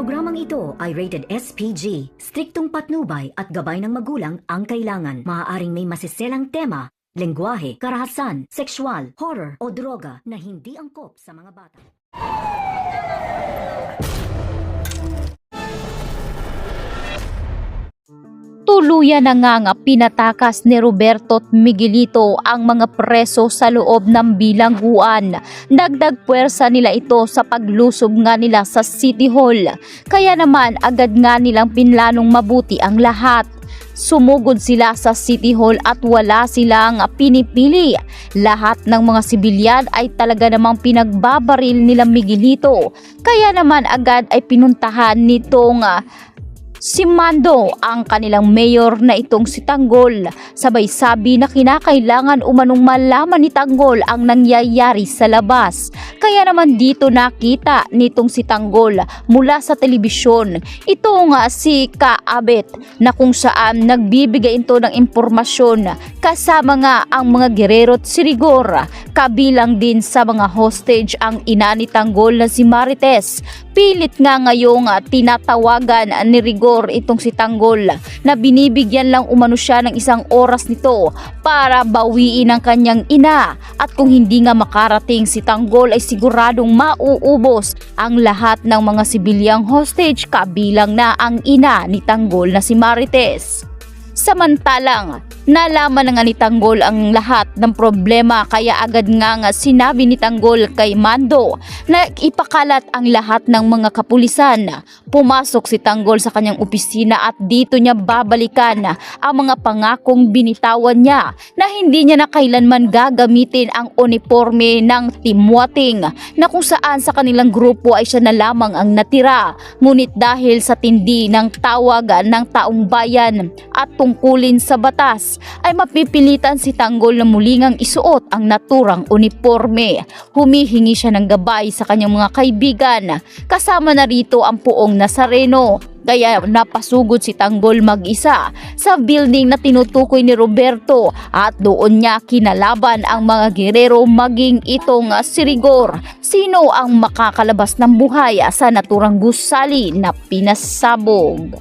programang ito ay rated SPG. Striktong patnubay at gabay ng magulang ang kailangan. Maaaring may masiselang tema, lengguwahe, karahasan, sexual, horror o droga na hindi angkop sa mga bata. Tuluyan na nga pinatakas ni Roberto at Miguelito ang mga preso sa loob ng bilangguan. Dagdag puwersa nila ito sa paglusob nga nila sa City Hall. Kaya naman agad nga nilang pinlanong mabuti ang lahat. Sumugod sila sa City Hall at wala silang pinipili. Lahat ng mga sibilyan ay talaga namang pinagbabaril nila Miguelito. Kaya naman agad ay pinuntahan nitong si Mando ang kanilang mayor na itong si Tanggol. Sabay sabi na kinakailangan umanong malaman ni Tanggol ang nangyayari sa labas. Kaya naman dito nakita nitong si Tanggol mula sa telebisyon itong si Kaabet na kung saan nagbibigay ito ng impormasyon kasama nga ang mga gerero at sirigor. Kabilang din sa mga hostage ang ina ni Tanggol na si Marites. Pilit nga ngayong tinatawagan ni Rigor itong si Tanggol na binibigyan lang umano siya ng 1 oras nito para bawiin ang kanyang ina, at kung hindi nga makarating si Tanggol ay siguradong mauubos ang lahat ng mga sibilyang hostage, kabilang na ang ina ni Tanggol na si Marites. Samantalang nalaman na nga ni Tanggol ang lahat ng problema, kaya agad nga sinabi ni Tanggol kay Mando na ipakalat ang lahat ng mga kapulisan. Pumasok si Tanggol sa kanyang opisina at dito niya babalikan ang mga pangakong binitawan niya na hindi niya na kailanman gagamitin ang uniforme ng Timwating na kung saan sa kanilang grupo ay siya na lamang ang natira. Ngunit dahil sa tindi ng tawag ng taong bayan at tungkulin sa batas ay mapipilitan si Tanggol na mulingang isuot ang naturang uniforme. Humihingi siya ng gabay sa kanyang mga kaibigan, kasama na rito ang Poong Nazareno. Kaya napasugod si Tanggol mag-isa sa building na tinutukoy ni Roberto at doon niya kinalaban ang mga gerero maging itong si Rigor. Sino ang makakalabas ng buhay sa naturang gusali na pinasabog?